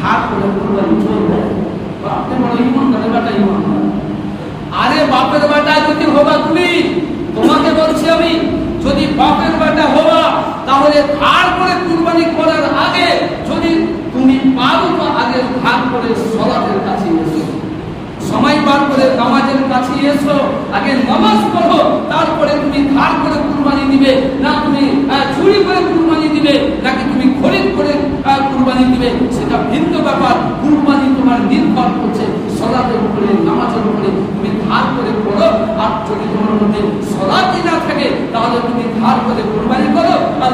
ধার করে কুরবানি চলবে। আপনি বলো ইমানদারের বেটা ইমানদার। আরে বাপের বেটা যদি হবা তুমি, তোমাকে বলছি আমি, যদি বাপের বেটা হবা তাহলে ধার করে কুরবানি করার আগে যদি তুমি পারো তো আগে ধার করে সালাতের কাছে এসো, সময় বার করে নামাজের কাছে এসো, আগে নামাজ পড়ো, তারপরে তুমি ধার করে কুরবানি দিবে। না তুমি চুরি করে কুরবানি দিবে, নাকি তুমি খরিদ করে কুরবানি দিবে, সেটা ভিন্ন ব্যাপার। কুরবানি তোমার নির্ভর করছে সালাতের উপরে, নামাজের উপরে। তুমি ধার করে করো, আর যদি তোমার মধ্যে সালাতই না থাকে তাহলে তুমি ধার করে কুরবানি করো আর